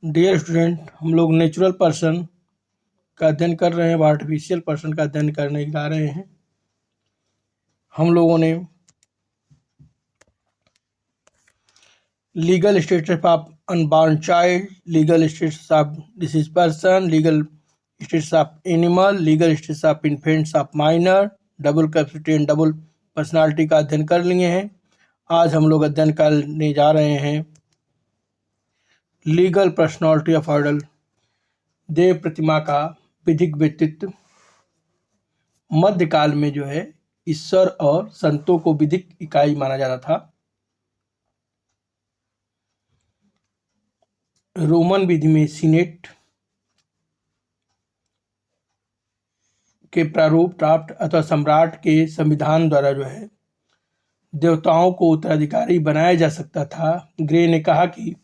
Dear student, हम लोग natural person का अध्ययन कर रहे हैं, आर्टिफिशियल पर्सन का अध्ययन करने जा रहे हैं। हम लोगों ने legal status of unborn child, legal status of disease person, legal status of animal, legal status of infants of minor, double capacity and double personality का अध्ययन कर लिए हैं। आज हम लोग अध्ययन करने जा रहे हैं लीगल पर्सनालिटी ऑफ ऑर्डर, देव प्रतिमा का विधिक व्यक्तित्व। मध्यकाल में जो है ईश्वर और संतों को विधिक इकाई माना जाता था। रोमन विधि में सीनेट के प्रारूप ड्राफ्ट अथवा सम्राट के संविधान द्वारा जो है देवताओं को उत्तराधिकारी बनाया जा सकता था। ग्रे ने कहा कि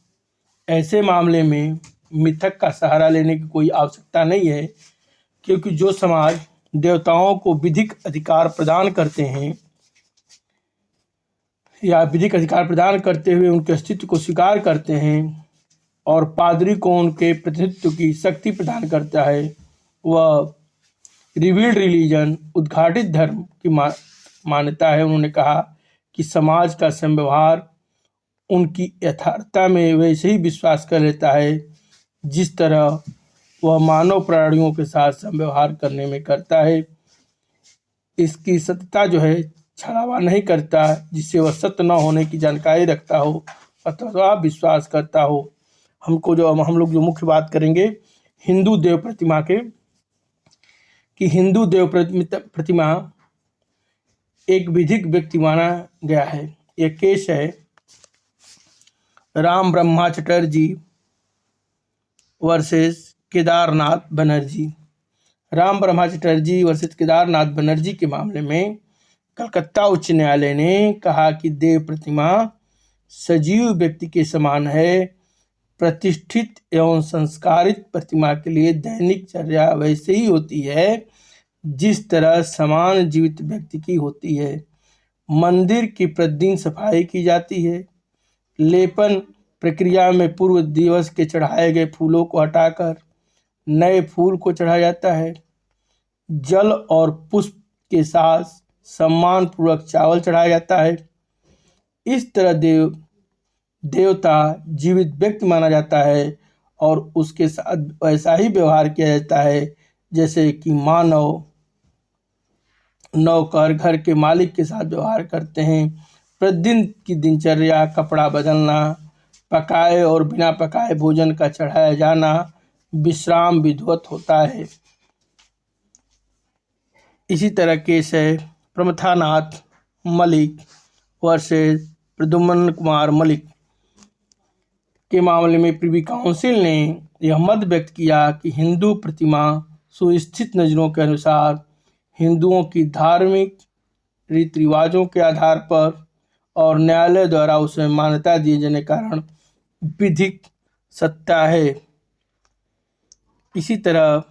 ऐसे मामले में मिथक का सहारा लेने की कोई आवश्यकता नहीं है, क्योंकि जो समाज देवताओं को विधिक अधिकार प्रदान करते हैं या विधिक अधिकार प्रदान करते हुए उनके अस्तित्व को स्वीकार करते हैं और पादरी को उनके प्रतिनिधित्व की शक्ति प्रदान करता है, वह रिवील्ड रिलीजन, उद्घाटित धर्म की मान्यता है। उन्होंने कहा कि समाज का संव्यवहार उनकी यथार्थता में वैसे ही विश्वास कर लेता है जिस तरह वह मानव प्राणियों के साथ संव्यवहार करने में करता है। इसकी सत्यता जो है छलावा नहीं करता, जिससे वह सत्य न होने की जानकारी रखता हो अथवा विश्वास करता हो। हम लोग जो मुख्य बात करेंगे हिंदू देव प्रतिमा के, कि हिंदू देव प्रतिमा एक विधिक व्यक्ति माना गया है। यह केस है राम ब्रह्मा चटर्जी वर्सेस केदारनाथ बनर्जी। राम ब्रह्मा चटर्जी वर्सेस केदारनाथ बनर्जी के मामले में कलकत्ता उच्च न्यायालय ने कहा कि देव प्रतिमा सजीव व्यक्ति के समान है। प्रतिष्ठित एवं संस्कारित प्रतिमा के लिए दैनिक चर्या वैसे ही होती है जिस तरह समान जीवित व्यक्ति की होती है। मंदिर की प्रतिदिन सफाई की जाती है। लेपन प्रक्रिया में पूर्व दिवस के चढ़ाए गए फूलों को हटाकर नए फूल को चढ़ाया जाता है। जल और पुष्प के साथ सम्मान पूर्वक चावल चढ़ाया जाता है। इस तरह देवता जीवित व्यक्ति माना जाता है और उसके साथ वैसा ही व्यवहार किया जाता है जैसे कि मानव नौकर घर के मालिक के साथ व्यवहार करते हैं। प्रतिदिन की दिनचर्या, कपड़ा बदलना, पकाए और बिना पकाए भोजन का चढ़ाया जाना, विश्राम विधिवत होता है। इसी तरह केस है प्रमथानाथ मलिक वर्सेस प्रद्युम्न कुमार मलिक के मामले में प्रिवी काउंसिल ने यह मत व्यक्त किया कि हिंदू प्रतिमा सुस्थित नजरों के अनुसार हिंदुओं की धार्मिक रीति रिवाजों के आधार पर और न्यायालय द्वारा उसे मान्यता दिए जाने के कारण विधिक सत्ता है। इसी तरह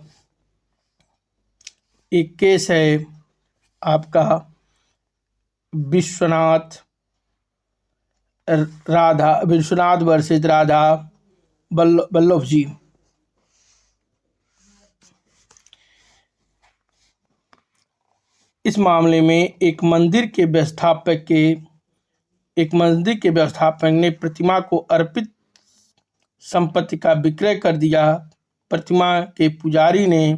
एक केस है आपका विश्वनाथ वर्सेस राधा वल्लभ जी। इस मामले में एक मंदिर के व्यवस्थापक ने प्रतिमा को अर्पित संपत्ति का विक्रय कर दिया। प्रतिमा के पुजारी ने,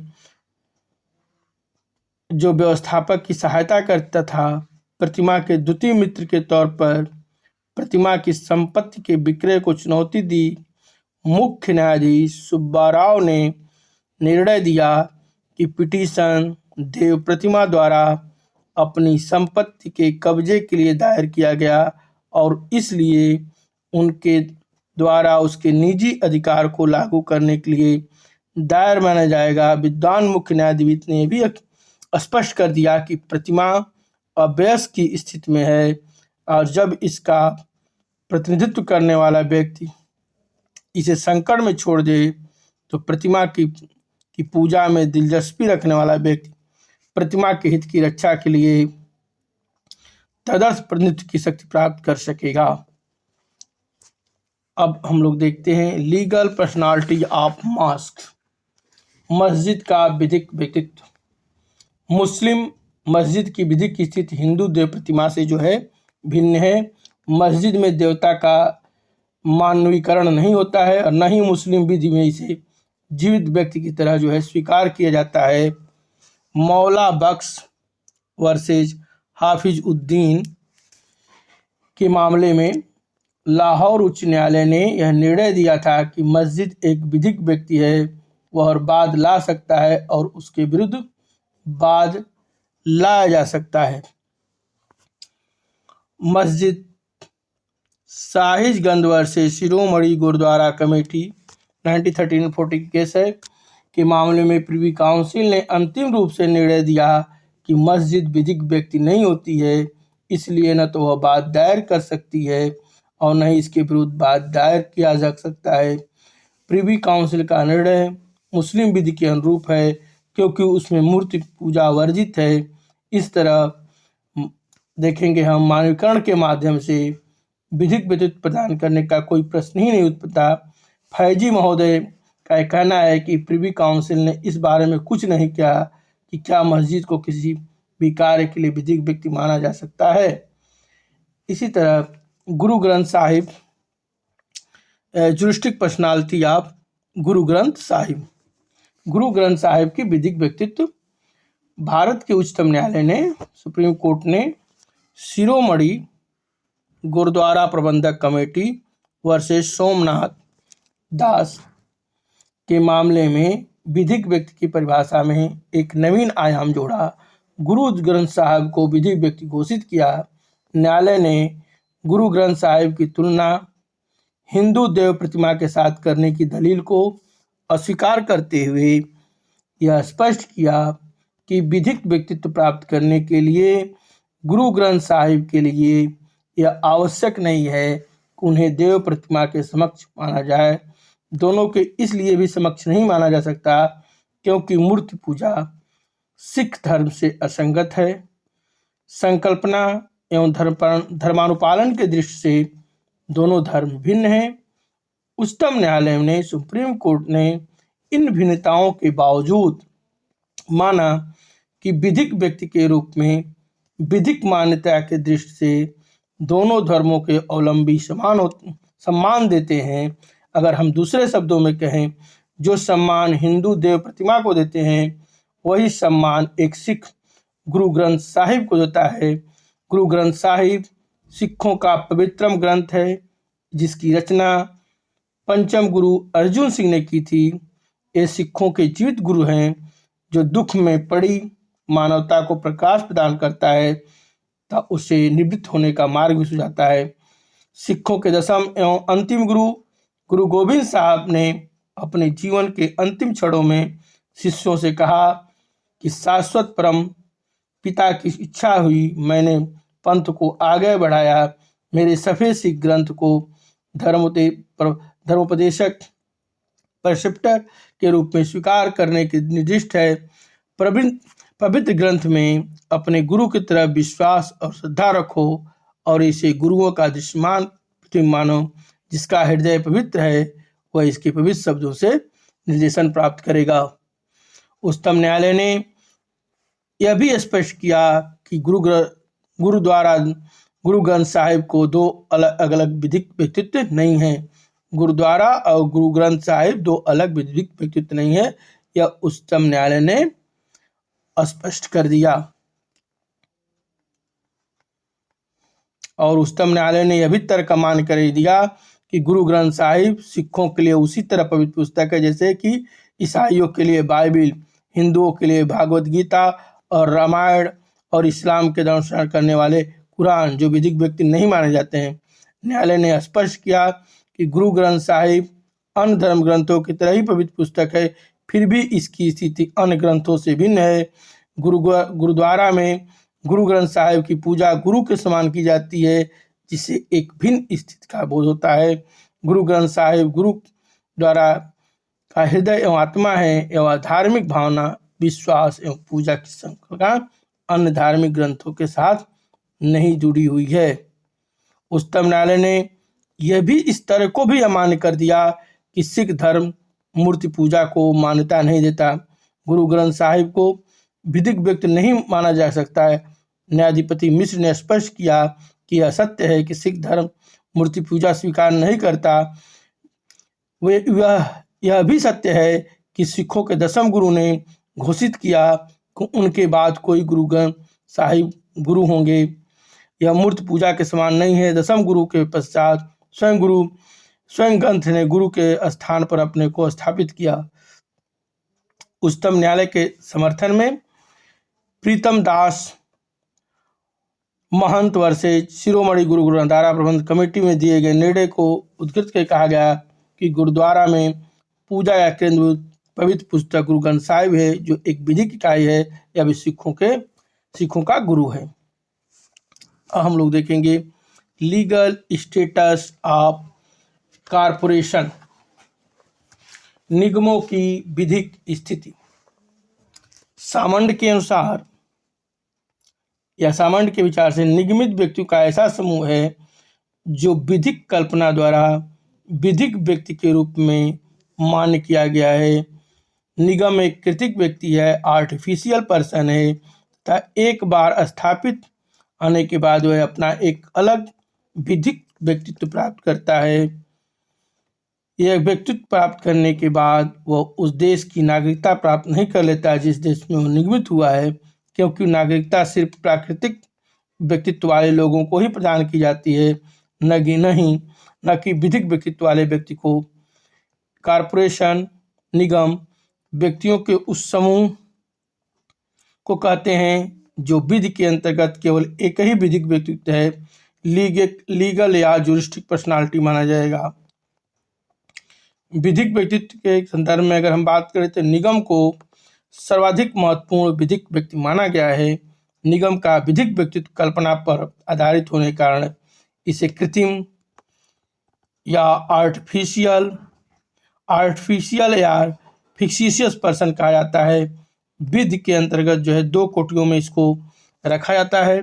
जो व्यवस्थापक की सहायता करता था, प्रतिमा के द्वितीय मित्र के तौर पर प्रतिमा की संपत्ति के विक्रय को चुनौती दी। मुख्य न्यायाधीश सुब्बाराव ने निर्णय दिया कि पिटीशन देव प्रतिमा द्वारा अपनी संपत्ति के कब्जे के लिए दायर किया गया और इसलिए उनके द्वारा उसके निजी अधिकार को लागू करने के लिए दायर माना जाएगा। विद्वान मुख्य न्यायाधीश ने भी स्पष्ट कर दिया कि प्रतिमा अवयस्क की स्थिति में है और जब इसका प्रतिनिधित्व करने वाला व्यक्ति इसे संकट में छोड़ दे तो प्रतिमा की पूजा में दिलचस्पी रखने वाला व्यक्ति प्रतिमा के हित की रक्षा के लिए तदर्थ प्रतिनिधित्व की शक्ति प्राप्त कर सकेगा। अब हम लोग देखते हैं लीगल पर्सनालिटी ऑफ मॉस्क। मस्जिद का विधिक व्यक्तित्व। मुस्लिम मस्जिद की विधिक स्थिति हिंदू देव प्रतिमा से जो है भिन्न है। मस्जिद में देवता का मानवीकरण नहीं होता है और न ही मुस्लिम विधि में इसे जीवित व्यक्ति की तरह जो है स्वीकार किया जाता है। मौला बख्श वर्सेज हाफिज उद्दीन के मामले में लाहौर उच्च न्यायालय ने यह निर्णय दिया था कि मस्जिद एक विधिक व्यक्ति है, वह बाद ला सकता है और उसके विरुद्ध बाद लाया जा सकता है। मस्जिद साहिबगंज वर्सेस शिरोमणि गुरुद्वारा कमेटी 1913-40 केस है के मामले में प्रिवी काउंसिल ने अंतिम रूप से निर्णय दिया कि मस्जिद विधिक व्यक्ति नहीं होती है, इसलिए न तो वह बात दायर कर सकती है और न ही इसके विरुद्ध बात दायर किया जा सकता है। प्रिवी काउंसिल का निर्णय मुस्लिम विधि के अनुरूप है क्योंकि उसमें मूर्ति पूजा वर्जित है। इस तरह देखेंगे हम मानवीकरण के माध्यम से विधिक व्यक्तित्व प्रदान करने का कोई प्रश्न ही नहीं उठता। फैजी महोदय का कहना है कि प्रिवी काउंसिल ने इस बारे में कुछ नहीं किया कि क्या मस्जिद को किसी भी कार्य के लिए विधिक व्यक्ति माना जा सकता है। इसी तरह Guru Granth Sahib juristic personality of Guru Granth Sahib. Guru Granth Sahib की विधिक व्यक्तित्व। भारत के उच्चतम न्यायालय ने सुप्रीम कोर्ट ने शिरोमणि गुरुद्वारा प्रबंधक कमेटी वर्सेस सोमनाथ दास के मामले में विधिक व्यक्ति की परिभाषा में एक नवीन आयाम जोड़ा। गुरु ग्रंथ साहिब को विधिक व्यक्ति घोषित किया। न्यायालय ने गुरु ग्रंथ साहिब की तुलना हिंदू देव प्रतिमा के साथ करने की दलील को अस्वीकार करते हुए यह स्पष्ट किया कि विधिक व्यक्तित्व प्राप्त करने के लिए गुरु ग्रंथ साहिब के लिए यह आवश्यक नहीं है कि उन्हें देव प्रतिमा के समक्ष माना जाए। दोनों के इसलिए भी समक्ष नहीं माना जा सकता क्योंकि मूर्ति पूजा सिख धर्म से असंगत है। संकल्पना एवं धर्मानुपालन के दृष्टि से दोनों धर्म भिन्न हैं। उच्चतम न्यायालय ने सुप्रीम कोर्ट ने इन भिन्नताओं के बावजूद माना कि विधिक व्यक्ति के रूप में विधिक मान्यता के दृष्टि से दोनों धर्मों के अवलंबी सम्मान देते हैं। अगर हम दूसरे शब्दों में कहें, जो सम्मान हिंदू देव प्रतिमा को देते हैं वही सम्मान एक सिख गुरु ग्रंथ साहिब को देता है। गुरु ग्रंथ साहिब सिखों का पवित्रम ग्रंथ है जिसकी रचना पंचम गुरु अर्जुन सिंह ने की थी। ये सिखों के जीवित गुरु हैं जो दुख में पड़ी मानवता को प्रकाश प्रदान करता है तथा उसे निवृत्त होने का मार्ग भी सुझाता है। सिखों के दसम एवं अंतिम गुरु गुरु गोविंद साहब ने अपने जीवन के अंतिम क्षणों में शिष्यों से कहा कि शाश्वत परम पिता की इच्छा हुई, मैंने पंथ को आगे बढ़ाया। मेरे सफेद सिख ग्रंथ को धर्मोपदेशक प्रेस्क्रिप्टर के रूप में स्वीकार करने के निर्दिष्ट है। पवित्र ग्रंथ में अपने गुरु की तरफ विश्वास और श्रद्धा रखो और इसे गुरुओं का दृश्यमान प्रतिबिंब मानो। जिसका हृदय पवित्र है वह इसके पवित्र शब्दों से निर्देशन प्राप्त करेगा। उच्चतम न्यायालय ने यह भी स्पष्ट किया कि गुरु ग्रंथ साहिब को दो अलग अलग विधिक व्यक्तित्व नहीं है। गुरुद्वारा और गुरु ग्रंथ साहिब दो अलग विधिक व्यक्तित्व नहीं है, यह उच्चतम न्यायालय ने स्पष्ट कर दिया। और उच्चतम न्यायालय ने यह भी तर्क मान कर दिया कि गुरु ग्रंथ साहिब सिखों के लिए उसी तरह पवित्र पुस्तक है जैसे कि ईसाइयों के लिए बाइबिल, हिंदुओं के लिए भागवत गीता और रामायण और इस्लाम के अनुसरण करने वाले कुरान, जो विधिक व्यक्ति नहीं माने जाते हैं। न्यायालय ने स्पष्ट किया कि गुरु ग्रंथ साहिब अन्य धर्म ग्रंथों की तरह ही पवित्र पुस्तक है, फिर भी इसकी स्थिति अन्य ग्रंथों से भिन्न है। गुरुद्वारा में गुरु ग्रंथ साहिब की पूजा गुरु के समान की जाती है, जिससे एक भिन्न स्थिति का बोध होता है। गुरु ग्रंथ साहिब गुरु द्वारा का हृदय एवं आत्मा है एवं धार्मिक भावना, विश्वास एवं पूजा की संकल्पना अन्य धार्मिक ग्रंथों के साथ नहीं जुड़ी हुई है। उच्चतम न्यायालय ने यह भी इस तरह को भी अमान्य कर दिया कि सिख धर्म मूर्ति पूजा को मान्यता नहीं देता। गुरु ग्रंथ साहिब को विधिक व्यक्ति नहीं माना जा सकता है। न्यायाधिपति मिश्र ने स्पष्ट किया कि यह सत्य है कि सिख धर्म मूर्ति पूजा स्वीकार नहीं करता। यह भी सत्य है कि सिखों के दसम गुरु ने घोषित किया कि उनके बाद कोई गुरु ग्रंथ साहिब गुरु होंगे। यह मूर्ति पूजा के समान नहीं है। दसम गुरु के पश्चात स्वयं ग्रंथ ने गुरु के स्थान पर अपने को स्थापित किया। उच्चतम न्यायालय के समर्थन में प्रीतम दास महंत वर्षे शिरोमणि गुरु ग्रंथारा प्रबंध कमेटी में दिए गए निर्णय को उद्धृत कर कहा गया कि गुरुद्वारा में पूजा या केंद्रभूत पवित्र पुस्तक गुरु ग्रंथ साहिब है, जो एक विधिक इकाई है। यह भी सिखों का गुरु है। अब हम लोग देखेंगे लीगल स्टेटस ऑफ कारपोरेशन, निगमों की विधिक स्थिति। सामंड के अनुसार या सामंड के विचार से निगमित व्यक्तियों का ऐसा समूह है जो विधिक कल्पना द्वारा विधिक व्यक्ति के रूप में मान्य किया गया है। निगम एक कृतिक व्यक्ति है, आर्टिफिशियल पर्सन है तथा एक बार स्थापित होने के बाद वह अपना एक अलग विधिक व्यक्तित्व प्राप्त करता है। यह व्यक्तित्व प्राप्त करने के बाद वह उस देश की नागरिकता प्राप्त नहीं कर लेता जिस देश में वह निगमित हुआ है, क्योंकि नागरिकता सिर्फ प्राकृतिक व्यक्तित्व वाले लोगों को ही प्रदान की जाती है, न कि विधिक व्यक्तित्व वाले व्यक्ति को। कारपोरेशन निगम व्यक्तियों के उस समूह को कहते हैं जो विधि के अंतर्गत केवल एक ही विधिक व्यक्तित्व है, लीगल या जुरिस्टिक पर्सनालिटी माना जाएगा। विधिक व्यक्तित्व के संदर्भ में अगर हम बात करें तो निगम को सर्वाधिक महत्वपूर्ण विधिक व्यक्ति माना गया है। निगम का विधिक व्यक्तित्व कल्पना पर आधारित होने के कारण इसे कृत्रिम या आर्टिफिशियल या फिक्सिशियस पर्सन कहा जाता है। विधि के अंतर्गत जो है दो कोटियों में इसको रखा जाता है,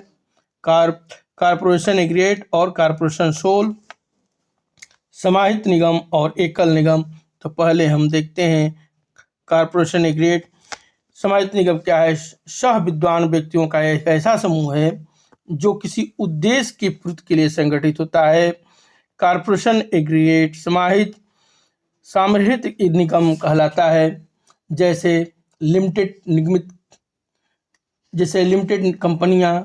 कारपोरेशन एग्रीगेट और कारपोरेशन सोल, समाहित निगम और एकल निगम। तो पहले हम देखते हैं कारपोरेशन एग्रीगेट। समाहित निगम क्या है? सह विद्वान व्यक्तियों का एक ऐसा समूह है जो किसी उद्देश्य की पूर्ति के लिए संगठित होता है। कारपोरेशन एग्रीगेट सामूहिक निगम कहलाता है। जैसे लिमिटेड कंपनियां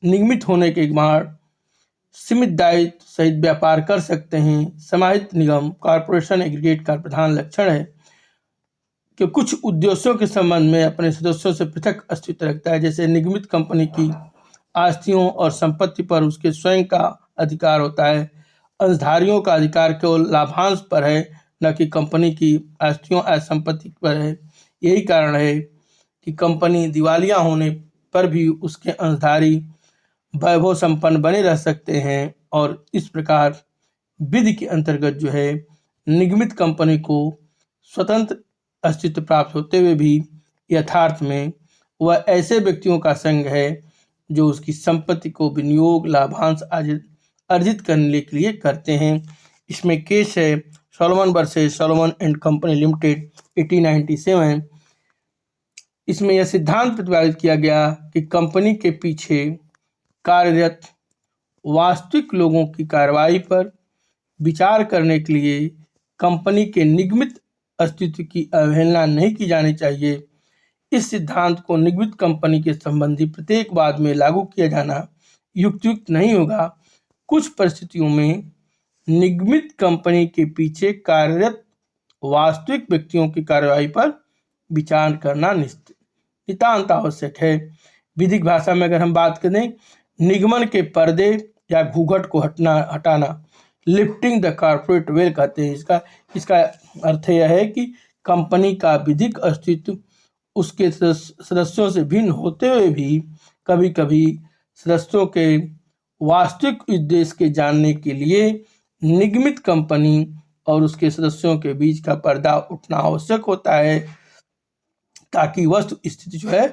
निगमित होने के बाद सीमित दायित्व सहित व्यापार कर सकते हैं। समाहित निगम कारपोरेशन एग्रीगेट का प्रधान लक्षण है कि कुछ उद्देश्यों के संबंध में अपने सदस्यों से पृथक अस्तित्व रखता है। जैसे निगमित कंपनी की आस्तियों और संपत्ति पर उसके स्वयं का अधिकार होता है। अंशधारियों का अधिकार केवल लाभांश पर है, न कि कंपनी की आस्तियों या संपत्ति पर है। यही कारण है कि कंपनी दिवालिया होने पर भी उसके अंशधारी वैभव संपन्न बने रह सकते हैं। और इस प्रकार विधि के अंतर्गत जो है निगमित कंपनी को स्वतंत्र अस्तित्व प्राप्त होते हुए भी यथार्थ में वह ऐसे व्यक्तियों का संघ है जो उसकी संपत्ति को विनियोग लाभांश अर्जित करने के लिए करते हैं। इसमें केस है Solomon versus Solomon and company limited 1897। इसमें यह सिद्धांत प्रतिपादित किया गया कि कंपनी के पीछे कार्यरत वास्तविक लोगों की कार्रवाई पर विचार करने के लिए कंपनी के निगमित अस्तित्व की अवहेलना नहीं की जानी चाहिए। इस सिद्धांत को निगमित कंपनी के संबंधी प्रत्येक वाद में लागू किया जाना युक्त नहीं होगा। कुछ परिस्थितियों में निगमित कंपनी के पीछे कार्यरत वास्तविक व्यक्तियों की कार्रवाई पर विचार करना नितांत आवश्यक है। विधिक भाषा में अगर हम बात करें, निगमन के पर्दे या घूंघट को हटाना लिफ्टिंग द कॉर्पोरेट वेल कहते हैं। इसका अर्थ यह है कि कंपनी का विधिक अस्तित्व उसके सदस्यों से भिन्न होते हुए भी कभी कभी सदस्यों के वास्तविक उद्देश्य के जानने के लिए निगमित कंपनी और उसके सदस्यों के बीच का पर्दा उठना आवश्यक होता है, ताकि वस्तु स्थिति जो है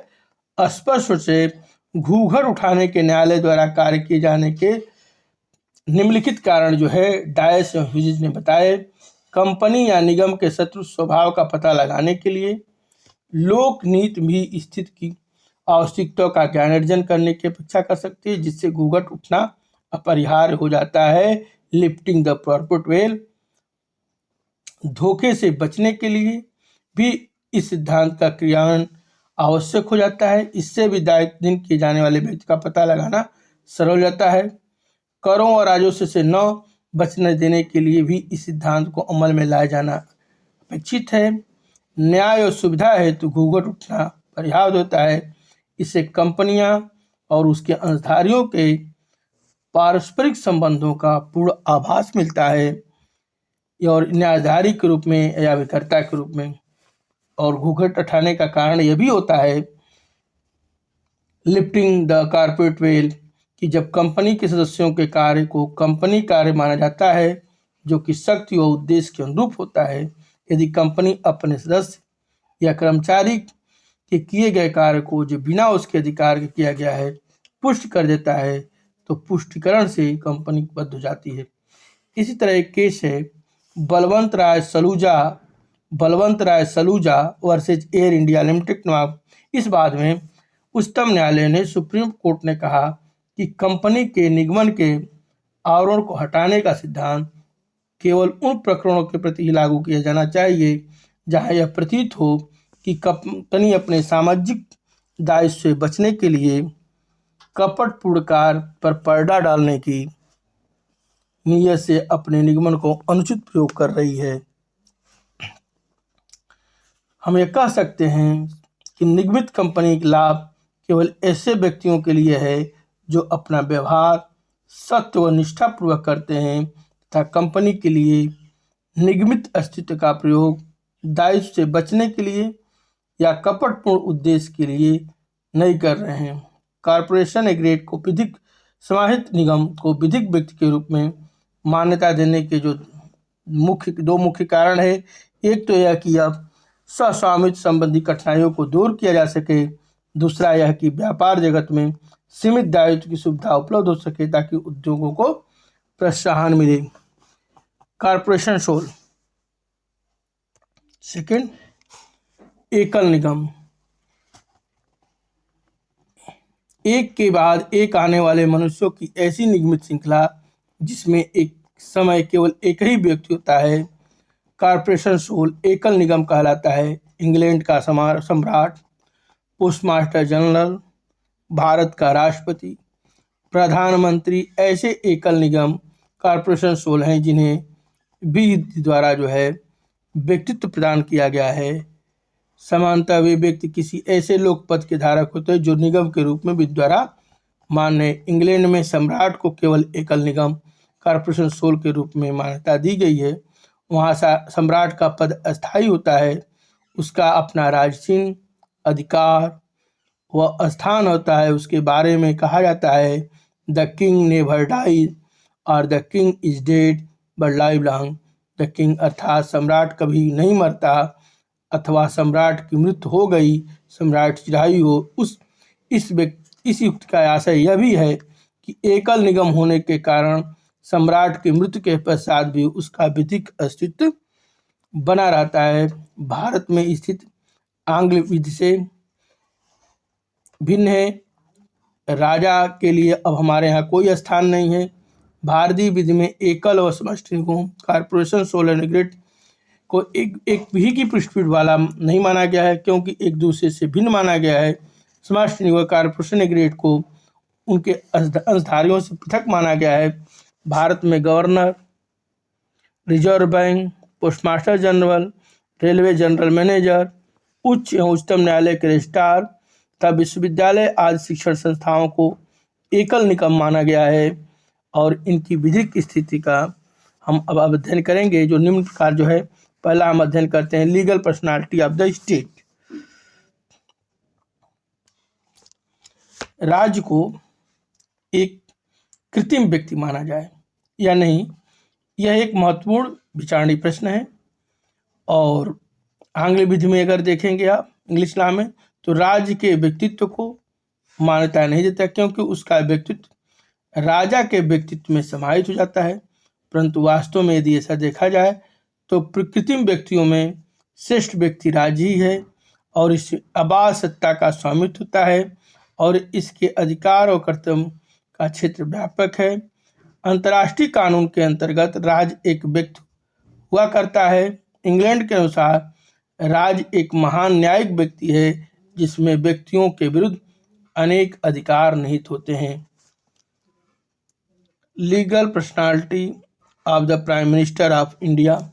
स्पष्ट रूप से घूंघट उठाने के न्यायालय द्वारा कार्य किए जाने के निम्नलिखित कारण जो है डायस और ह्यूजेस ने बताए। कंपनी या निगम के शत्रु स्वभाव का पता लगाने के लिए लोक नीति भी स्थिति की आवश्यकता का ज्ञान अर्जन करने की अपेक्षा कर सकती है, जिससे घूंघट उठना अपरिहार्य हो जाता है। लिफ्टिंग द प्रॉफिट वेल, धोखे से बचने के लिए भी इस सिद्धांत का क्रियान्वयन आवश्यक हो जाता है। इससे भी दायित्वहीन किए जाने वाले व्यक्ति का पता लगाना सरल हो जाता है। करों और राजस्व से न बचने देने के लिए भी इस सिद्धांत को अमल में लाया जाना अपेक्षित है। न्याय और सुविधा हेतु घूंघट उठना पर्याप्त होता है। इससे कंपनियां और उसके अंशधारियों के पारस्परिक संबंधों का पूर्ण आभास मिलता है, और न्यायधारी के रूप में या विक्रेता के रूप में। और घूंघट उठाने का कारण यह भी होता है लिफ्टिंग द कारपेट वेल, कि जब कंपनी के सदस्यों के कार्य को कंपनी कार्य माना जाता है जो कि शक्ति व उद्देश्य के अनुरूप होता है। यदि कंपनी अपने सदस्य या कर्मचारी के किए गए कार्य को जो बिना उसके अधिकार के किया गया है पुष्ट कर देता है, तो पुष्टिकरण से कंपनी बद्ध हो जाती है। इसी तरह एक केस है Balwant Rai Saluja versus Air India limited नाम। इस बाद में उच्चतम न्यायालय ने सुप्रीम कोर्ट ने कहा कि कंपनी के निगमन के आवरण को हटाने का सिद्धांत केवल उन प्रकरणों के प्रति ही लागू किया जाना चाहिए जहां यह प्रतीत हो कि कंपनी अपने सामाजिक दायित्व से बचने के लिए कपटपूर्ण कार्य पर पर्दा डालने की नीयत से अपने निगमन को अनुचित प्रयोग कर रही है। हम ये कह सकते हैं कि निगमित कंपनी का लाभ केवल ऐसे व्यक्तियों के लिए है जो अपना व्यवहार सत्य व निष्ठापूर्वक करते हैं तथा कंपनी के लिए निगमित अस्तित्व का प्रयोग दायित्व से बचने के लिए या कपटपूर्ण उद्देश्य के लिए नहीं कर रहे हैं। कॉरपोरेशन एग्रीड को विधिक समाहित निगम को विधिक व्यक्ति के रूप में मान्यता देने के जो दो मुख्य कारण है। एक तो यह कि अब स्वामित्व संबंधी कठिनाइयों को दूर किया जा सके, दूसरा यह कि व्यापार जगत में सीमित दायित्व की सुविधा उपलब्ध हो सके ताकि उद्योगों को प्रोत्साहन मिले। Corporation soul. सेकंड, एकल निगम। एक के बाद एक आने वाले मनुष्यों की ऐसी निगमित श्रृंखला जिसमें एक समय केवल एक ही व्यक्ति होता है, कॉरपोरेशन सोल एकल निगम कहलाता है। इंग्लैंड का सम्राट, पोस्टमास्टर जनरल, भारत का राष्ट्रपति, प्रधानमंत्री ऐसे एकल निगम कॉरपोरेशन सोल हैं जिन्हें विधि द्वारा जो है व्यक्तित्व प्रदान किया गया है। समानतः वे व्यक्ति किसी ऐसे लोक पद के धारक होते हैं जो निगम के रूप में विधि द्वारा मान्य। इंग्लैंड में सम्राट को केवल एकल निगम कॉरपोरेशन सोल के रूप में मान्यता दी गई है। वहाँ सम्राट का पद अस्थायी होता है, उसका अपना राजचिन्ह, अधिकार व स्थान होता है। उसके बारे में कहा जाता है द किंग नेवर डाइज और the king is dead but live long. The king अर्थात सम्राट कभी नहीं मरता अथवा सम्राट की मृत्यु हो गई, सम्राट चिरंजीव हो। इस युक्ति का आशय यह भी है कि एकल निगम होने के कारण सम्राट की मृत्यु के पश्चात भी उसका विधिक अस्तित्व बना रहता है। भारत में स्थित आंग्ल विधि से भिन्न है। राजा के लिए अब हमारे यहाँ कोई स्थान नहीं है। भारतीय विधि में एकल व समष्टि निगम कॉरपोरेशन सोल एग्रीड को एक ही की पृष्ठभूमि वाला नहीं माना गया है, क्योंकि एक दूसरे से भिन्न माना गया है। समष्टि निगम कॉरपोरेशन एग्रीड को उनके अंशधारियों से पृथक माना गया है। भारत में governor, reserve bank, postmaster general, railway general manager, उच्च एवं उच्चतम न्यायालय के रजिस्ट्रार तथा विश्वविद्यालय आदि शिक्षण संस्थाओं को एकल निगम माना गया है। और इनकी विधिक स्थिति का हम अब अध्ययन करेंगे। जो निम्न प्रकार जो है, पहला हम अध्ययन करते हैं legal personality of the state. राज्य को एक कृत्रिम व्यक्ति माना जाए या नहीं, यह एक महत्वपूर्ण विचारणीय प्रश्न है। और आंग्ल विधि में अगर देखेंगे आप इंग्लिश लॉ में, तो राज्य के व्यक्तित्व को मान्यता नहीं देता, क्योंकि उसका व्यक्तित्व राजा के व्यक्तित्व में समाहित हो जाता है। परंतु वास्तव में यदि ऐसा देखा जाए तो कृत्रिम व्यक्तियों में श्रेष्ठ व्यक्ति राज ही है और इस आबाद सत्ता का स्वामित्व होता है और इसके अधिकार और कर्तव्य का क्षेत्र व्यापक है। अंतर्राष्ट्रीय कानून के अंतर्गत राज एक व्यक्ति हुआ करता है। इंग्लैंड के अनुसार राज एक महान न्यायिक व्यक्ति है जिसमें व्यक्तियों के विरुद्ध अनेक अधिकार निहित होते हैं। Legal personality of the prime minister of India.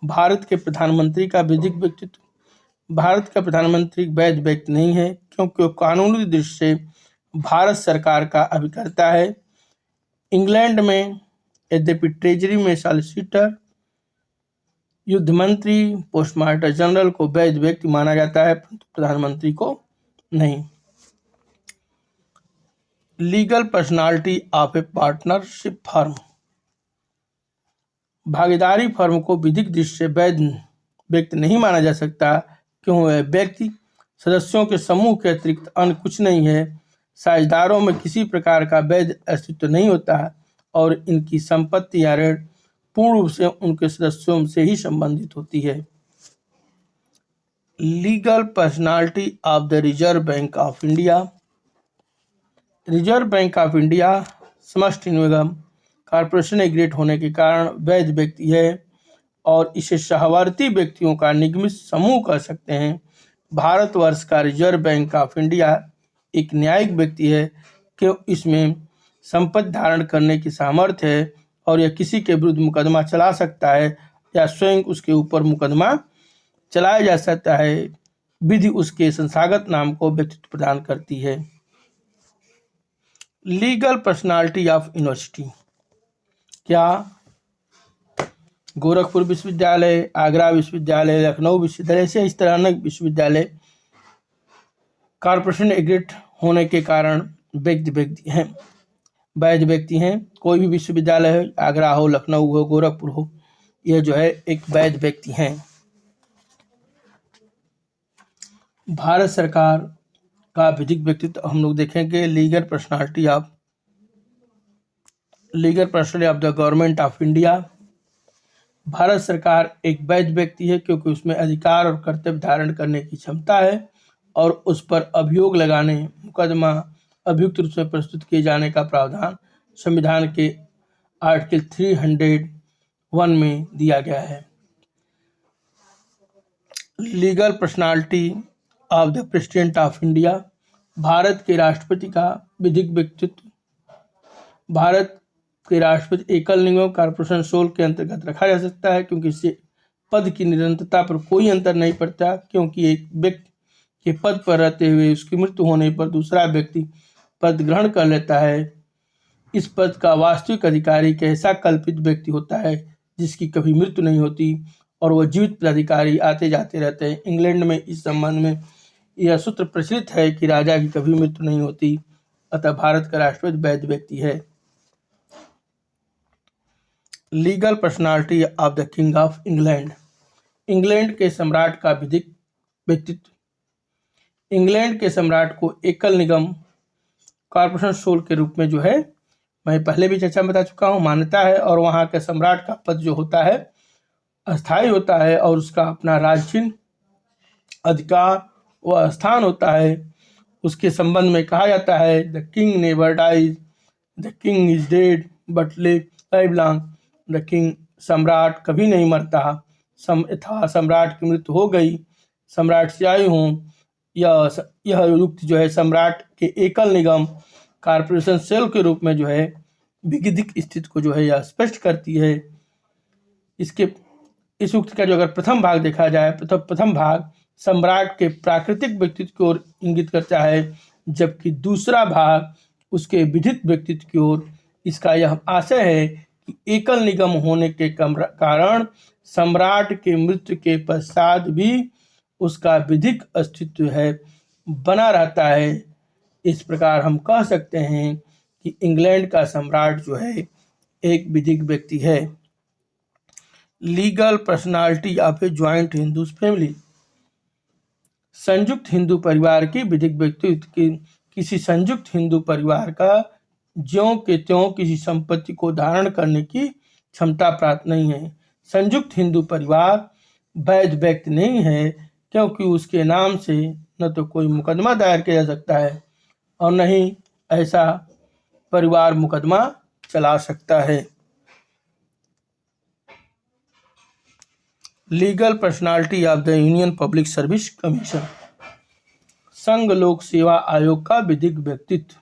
Bharat के प्रधानमंत्री का विधिक व्यक्तित्व। भारत का प्रधानमंत्री वैध व्यक्ति नहीं है क्योंकि वो कानूनी दृष्टि से भारत सरकार का अभिकर्ता है। इंग्लैंड में यद्यपि ट्रेजरी में सॉलिसिटर, युद्ध मंत्री, पोस्टमास्टर जनरल को वैध व्यक्ति माना जाता है परंतु प्रधानमंत्री को नहीं। Legal personality of A partnership firm. भागीदारी फर्म को विधिक दृष्टि से वैध व्यक्ति नहीं माना जा सकता क्यों वह व्यक्ति सदस्यों के समूह के अतिरिक्त अन्य कुछ नहीं है। साझेदारों में किसी प्रकार का वैध अस्तित्व नहीं होता और इनकी संपत्ति या ऋण पूर्ण रूप से उनके सदस्यों से ही संबंधित होती है। Legal personality of the reserve bank of India. Reserve bank of India समष्टि निगम कॉरपोरेशन एग्रीड होने के कारण वैध व्यक्ति है और इसे सहवर्ती व्यक्तियों का निगमित समूह कह सकते हैं। भारतवर्ष का रिजर्व बैंक ऑफ इंडिया एक न्यायिक व्यक्ति है कि इसमें संपत्ति धारण करने की सामर्थ्य है और यह किसी के विरुद्ध मुकदमा चला सकता है या स्वयं उसके ऊपर मुकदमा चलाया जा सकता है। विधि उसके संस्थागत नाम को व्यक्तित्व प्रदान करती है। Legal personality of university. क्या गोरखपुर विश्वविद्यालय, आगरा विश्वविद्यालय, लखनऊ विश्वविद्यालय से इस तरह अनेक विश्वविद्यालय कॉरपोरेशन एग्रीड होने के कारण व्यक्ति हैं, वैध व्यक्ति हैं। कोई भी विश्वविद्यालय है, आगरा हो, लखनऊ हो, गोरखपुर हो, यह जो है एक वैध व्यक्ति हैं। भारत सरकार का विधिक व्यक्तित्व हम लोग देखेंगे। Legal personality of the government of India. Bharat सरकार एक वैध व्यक्ति है क्योंकि उसमें अधिकार और कर्तव्य धारण करने की क्षमता है और उस पर अभियोग लगाने, मुकदमा अभियुक्त रूप से प्रस्तुत किए जाने का प्रावधान संविधान के आर्टिकल 301 में दिया गया है। Legal personality of the president of India. Bharat के राष्ट्रपति का विधिक व्यक्तित्व। भारत के राष्ट्रपति एकल निगम कॉर्पोरेशन सोल के अंतर्गत रखा जा सकता है क्योंकि इससे पद की निरंतरता पर कोई अंतर नहीं पड़ता, क्योंकि एक व्यक्ति के पद पर रहते हुए उसकी मृत्यु होने पर दूसरा व्यक्ति पद ग्रहण कर लेता है। इस पद का वास्तविक अधिकारी एक ऐसा कल्पित व्यक्ति होता है जिसकी कभी मृत्यु नहीं होती और वह जीवित पदाधिकारी आते जाते रहते हैं। इंग्लैंड में इस संबंध में यह सूत्र प्रचलित है कि राजा की कभी मृत्यु नहीं होती, अतः भारत का राष्ट्रपति वैध व्यक्ति है। Legal personality of the king of England. England के सम्राट का विधिक व्यक्तित्व। इंग्लैंड के सम्राट को एकल निगम कॉर्पोरेशन सोल के रूप में जो है, मैं पहले भी चर्चा बता चुका हूँ, मान्यता है और वहाँ के सम्राट का पद जो होता है अस्थायी होता है और उसका अपना राजचिन्ह, अधिकार व स्थान होता है। उसके संबंध में कहा जाता है the king never dies, the king is dead but live long. The king, सम्राट कभी नहीं मरता, यथा सम्राट की मृत्यु हो गई, सम्राट से आयु हूँ। यह युक्ति जो है सम्राट के एकल निगम कॉर्पोरेशन सेल के रूप में जो है विधिक स्थिति को जो है यह स्पष्ट करती है। इस युक्ति का जो अगर प्रथम भाग देखा जाए तो प्रथम भाग सम्राट के प्राकृतिक व्यक्तित्व की ओर इंगित करता है, जबकि दूसरा भाग उसके विधिक व्यक्तित्व की ओर। इसका यह आशय है कि एकल निगम होने के कारण सम्राट के मृत्यु के पश्चात भी उसका विधिक अस्तित्व है बना रहता है। इस प्रकार हम कह सकते हैं कि इंग्लैंड का सम्राट जो है एक विधिक व्यक्ति है। Legal personality of A joint Hindu family. संयुक्त हिंदू परिवार की विधिक व्यक्तित्व की किसी संयुक्त हिंदू परिवार का ज्यों के त्यों किसी संपत्ति को धारण करने की क्षमता प्राप्त नहीं है। संयुक्त हिंदू परिवार वैध व्यक्ति नहीं है, क्योंकि उसके नाम से न तो कोई मुकदमा दायर किया जा सकता है और न ही ऐसा परिवार मुकदमा चला सकता है। Legal personality of the union public service commission. संघ लोक सेवा आयोग का विधिक व्यक्तित्व।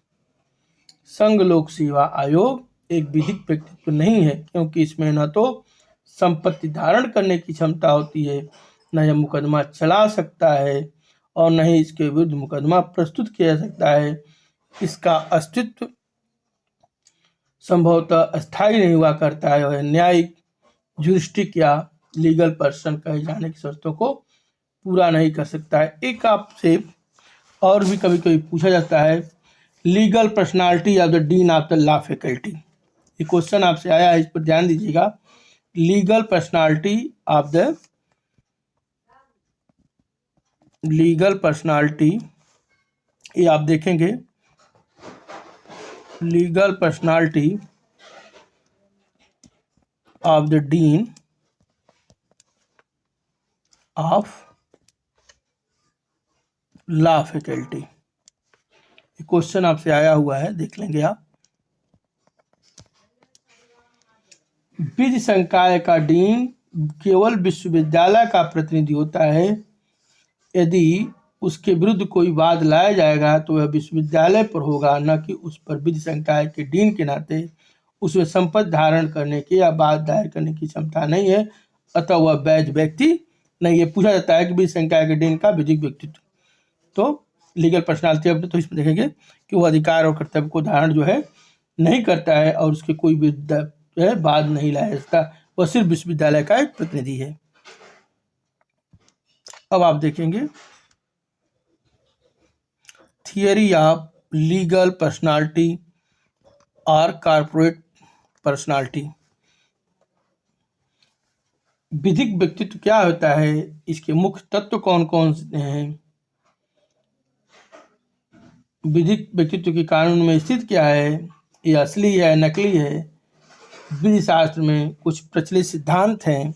संघ लोक सेवा आयोग एक विधिक व्यक्तित्व नहीं है, क्योंकि इसमें न तो संपत्ति धारण करने की क्षमता होती है, न यह मुकदमा चला सकता है और न ही इसके विरुद्ध मुकदमा प्रस्तुत किया जा सकता है। इसका अस्तित्व संभवतः अस्थायी नहीं हुआ करता है और न्यायिक, ज्यूरिस्टिक या लीगल पर्सन कहे जाने की शर्तों को पूरा नहीं कर सकता है। एक आपसे और भी कभी कभी पूछा जाता है, legal personality of the dean of the law faculty. ये क्वेश्चन आपसे आया है, इस पर ध्यान दीजिएगा। लीगल पर्सनालिटी ऑफ द ये आप देखेंगे, legal personality of the dean of law faculty, question आपसे आया हुआ है, देख लेंगे आप। विधि संकाय का डीन केवल विश्वविद्यालय का प्रतिनिधि होता है। यदि उसके विरुद्ध कोई वाद लाया जाएगा तो वह विश्वविद्यालय पर होगा, न कि उस पर। विधि संकाय के डीन के नाते उसमें संपत्ति धारण करने की या वाद दायर करने की क्षमता नहीं है, अतः वह वैध व्यक्ति नहीं। ये पूछा जाता है कि विधि संकाय के डीन का विधिक व्यक्तित्व, तो लीगल पर्सनालिटी अब तो इसमें देखेंगे कि वो अधिकार और कर्तव्य को धारण जो है नहीं करता है और उसके कोई भी जो है वाद नहीं लाया जाता, वह सिर्फ विश्वविद्यालय का एक प्रतिनिधि है। अब आप देखेंगे थियरी ऑफ लीगल पर्सनालिटी और कॉर्पोरेट पर्सनालिटी। विधिक व्यक्तित्व क्या होता है, इसके मुख्य तत्व कौन कौन से हैं, विधिक व्यक्तित्व के कानून में स्थित क्या है, ये असली है नकली है। विधि शास्त्र में कुछ प्रचलित सिद्धांत हैं,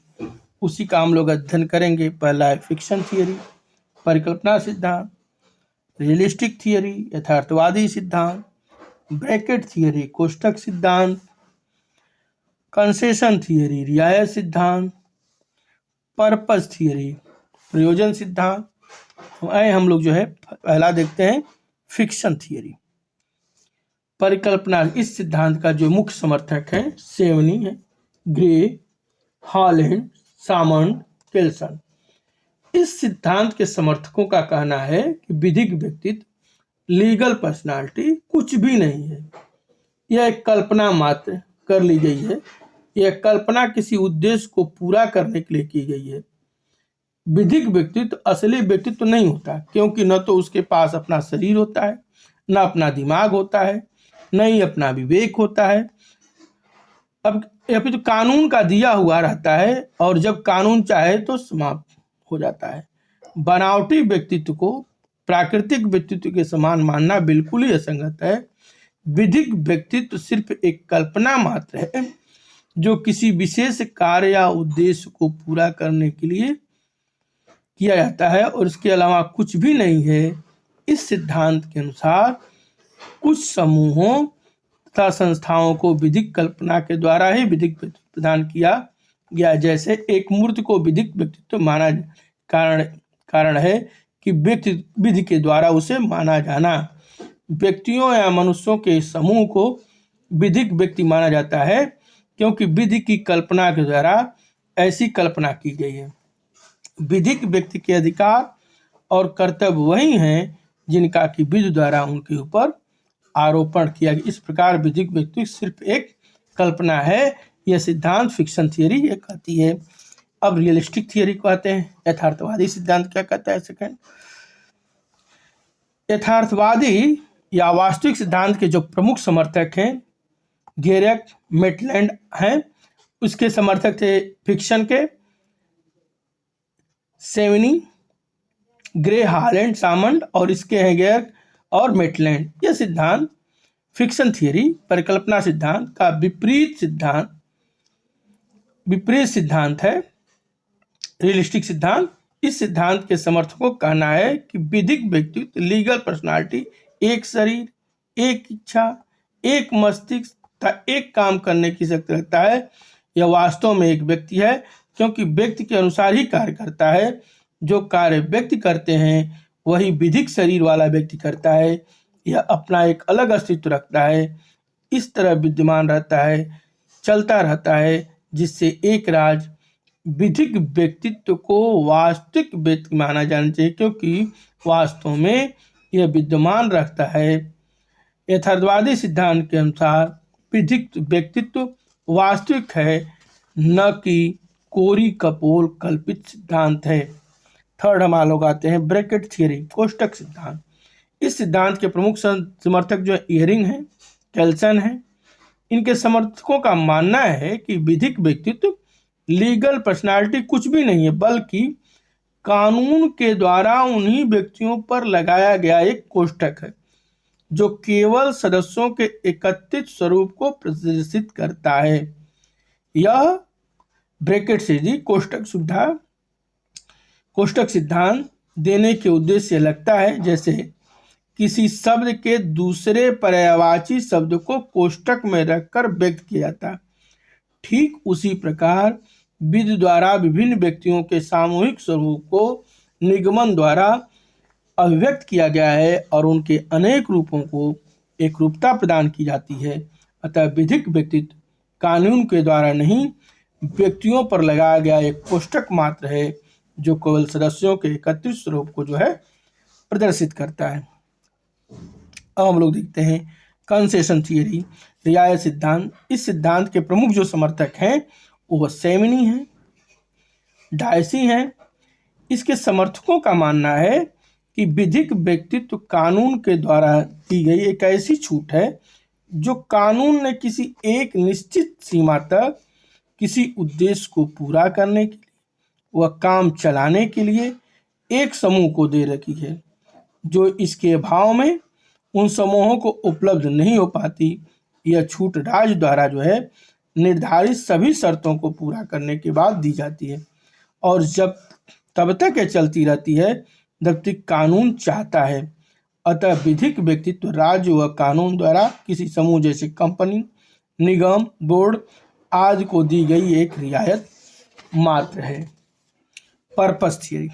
उसी का हम लोग अध्ययन करेंगे। पहला है फिक्शन थियरी, परिकल्पना सिद्धांत, रियलिस्टिक थियरी, यथार्थवादी सिद्धांत, ब्रैकेट थियरी, कोष्ठक सिद्धांत, कंसेशन थियरी, रियायत सिद्धांत, पर्पस थियरी, प्रयोजन सिद्धांत। हम लोग जो है पहला देखते हैं फिक्शन थियरी। परिकल्पना, इस सिद्धांत का जो मुख्य समर्थक है सेवनी है, ग्रे, हॉलैंड, सामंड, केल्सन। इस सिद्धांत के समर्थकों का कहना है कि विधिक व्यक्तित्व लीगल पर्सनालिटी कुछ भी नहीं है, यह एक कल्पना मात्र कर ली गई है। यह कल्पना किसी उद्देश्य को पूरा करने के लिए की गई है। विधिक व्यक्तित्व असली व्यक्तित्व नहीं होता, क्योंकि न तो उसके पास अपना शरीर होता है, न अपना दिमाग होता है, न ही अपना विवेक होता है। अब यह तो कानून का दिया हुआ रहता है और जब कानून चाहे तो समाप्त हो जाता है। बनावटी व्यक्तित्व को प्राकृतिक व्यक्तित्व के समान मानना बिल्कुल ही असंगत है। विधिक व्यक्तित्व सिर्फ एक कल्पना मात्र है जो किसी विशेष कार्य या उद्देश्य को पूरा करने के लिए किया जाता है और इसके अलावा कुछ भी नहीं है। इस सिद्धांत के अनुसार कुछ समूहों तथा संस्थाओं को विधिक कल्पना के द्वारा ही विधिक व्यक्तित्व प्रदान किया गया। जैसे एक मूर्त को विधिक व्यक्तित्व माना कारण है कि विधि के द्वारा उसे माना जाना। व्यक्तियों या मनुष्यों के समूह को विधिक व्यक्ति माना जाता है, क्योंकि विधि की कल्पना के द्वारा ऐसी कल्पना की गई है। विधिक व्यक्ति के अधिकार और कर्तव्य वही हैं जिनका कि विधि द्वारा उनके ऊपर आरोपण किया गया। इस प्रकार विधिक व्यक्ति सिर्फ एक कल्पना है। यह सिद्धांत फिक्शन थियरी ये कहती है। अब रियलिस्टिक थियरी को आते हैं। यथार्थवादी सिद्धांत क्या कहता है? सेकंड, यथार्थवादी या वास्तविक सिद्धांत के जो प्रमुख समर्थक हैं गेरक, मेटलैंड हैं। उसके समर्थक थे फिक्शन के सेवनी, ग्रे, हॉलैंड, सामंड, और इसके हैं गेरक और मेटलैंड। यह सिद्धांत फिक्शन थियरी परिकल्पना सिद्धांत का विपरीत सिद्धांत है रियलिस्टिक सिद्धांत। इस सिद्धांत के समर्थकों का कहना है कि विधिक व्यक्तित्व लीगल पर्सनालिटी एक शरीर, एक इच्छा, एक मस्तिष्क तथा एक काम करने की शक्ति रखता है। यह वास्तव में एक व्यक्ति है क्योंकि व्यक्ति के अनुसार ही कार्य करता है। जो कार्य व्यक्ति करते हैं वही विधिक शरीर वाला व्यक्ति करता है। यह अपना एक अलग अस्तित्व रखता है, इस तरह विद्यमान रहता है, चलता रहता है, जिससे एक राज विधिक व्यक्तित्व को वास्तविक व्यक्ति माना जाना चाहिए क्योंकि वास्तव में यह विद्यमान रहता है। यथार्थवादी सिद्धांत के अनुसार विधिक व्यक्तित्व वास्तविक है, न कि कोरी कपोल कल्पित सिद्धांत है। थर्ड हम लोग आते हैं ब्रैकेट थियरी, कोष्टक सिद्धांत। इस सिद्धांत के प्रमुख समर्थक जो इयरिंग है, कैल्सन है। इनके समर्थकों का मानना है कि विधिक व्यक्तित्व लीगल पर्सनालिटी कुछ भी नहीं है बल्कि कानून के द्वारा उन्हीं व्यक्तियों पर लगाया गया एक कोष्टक है जो केवल सदस्यों के एकत्रित स्वरूप को प्रदर्शित करता है। यह ब्रैकेट से जी कोष्टक सिद्धांत देने के उद्देश्य से लगता है जैसे किसी शब्द के दूसरे पर्यायवाची शब्द को कोष्टक में रखकर व्यक्त किया जाता। ठीक उसी प्रकार विधि द्वारा विभिन्न व्यक्तियों के सामूहिक स्वरूप को निगमन द्वारा अभिव्यक्त किया गया है और उनके अनेक रूपों को एक रूपता प्रदान की जाती है। अतः विधिक व्यक्तित्व कानून के द्वारा नहीं व्यक्तियों पर लगाया गया एक कोष्टक मात्र है जो केवल सदस्यों के एकत्रित स्वरूप को जो है प्रदर्शित करता है। अब हम लोग देखते हैं कंसेशन थियरी, रियायत सिद्धांत। इस सिद्धांत के प्रमुख जो समर्थक हैं वो सेमिनी हैं, डायसी हैं। इसके समर्थकों का मानना है कि विधिक व्यक्तित्व कानून के द्वारा दी गई एक ऐसी छूट है जो कानून ने किसी एक निश्चित सीमा तक किसी उद्देश्य को पूरा करने के लिए वह काम चलाने के लिए एक समूह को दे रखी है, जो इसके अभाव में उन समूहों को उपलब्ध नहीं हो पाती। यह छूट राज्य द्वारा जो है निर्धारित सभी शर्तों को पूरा करने के बाद दी जाती है और तब तक यह चलती रहती है जब तक कानून चाहता है। अतः विधिक व्यक्तित्व राज्य व कानून द्वारा किसी समूह जैसे कंपनी, निगम, बोर्ड आदि को दी गई एक रियायत मात्र है। Purpose theory.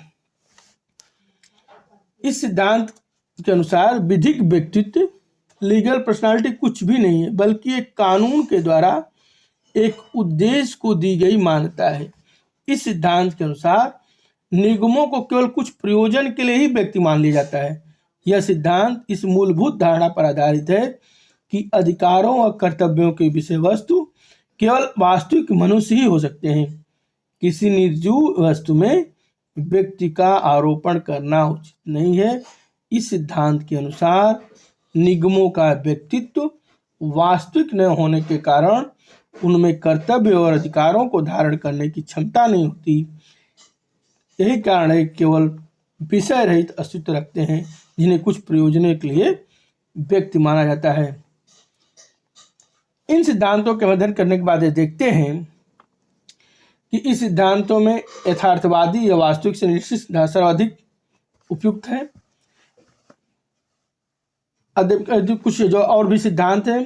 इस सिद्धांत के अनुसार विधिक व्यक्तित्व लीगल पर्सनालिटी कुछ भी नहीं है बल्कि एक कानून के द्वारा एक उद्देश्य को दी गई मान्यता है। इस सिद्धांत के अनुसार निगमों को केवल कुछ प्रयोजन के लिए ही व्यक्ति मान लिया जाता है। यह सिद्धांत इस मूलभूत धारणा पर आधारित है कि अधिकारों और कर्तव्यों की विषय वस्तु केवल वास्तविक मनुष्य ही हो सकते हैं। किसी निर्जीव वस्तु में व्यक्ति का आरोपण करना उचित नहीं है। इस सिद्धांत के अनुसार निगमों का व्यक्तित्व वास्तविक न होने के कारण उनमें कर्तव्य और अधिकारों को धारण करने की क्षमता नहीं होती। यही कारण है केवल विषय रहित अस्तित्व रखते हैं जिन्हें कुछ प्रयोजनों के लिए व्यक्ति माना जाता है। इन सिद्धांतों के अध्ययन करने के बाद ये देखते हैं कि इस सिद्धांतों में यथार्थवादी या वास्तविक से निश्चित सिद्धांत सर्वाधिक उपयुक्त है। कुछ जो और भी सिद्धांत हैं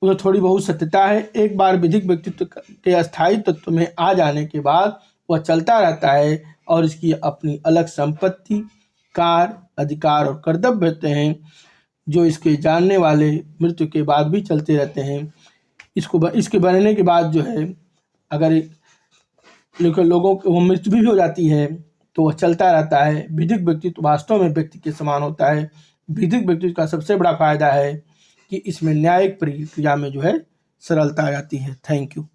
उसमें थोड़ी बहुत सत्यता है। एक बार विधिक व्यक्तित्व के अस्थायी तत्व में आ जाने के बाद वह चलता रहता है और इसकी अपनी अलग संपत्ति, कार्य, अधिकार और कर्तव्य होते हैं जो इसके जानने वाले मृत्यु के बाद भी चलते रहते हैं। इसके बनने के बाद जो है अगर लोगों को मृत्यु भी हो जाती है तो वह चलता रहता है। विधिक व्यक्तित्व वास्तव में व्यक्ति के समान होता है। विधिक व्यक्तित्व का सबसे बड़ा फायदा है कि इसमें न्यायिक प्रक्रिया में जो है सरलता आ जाती है। Thank you.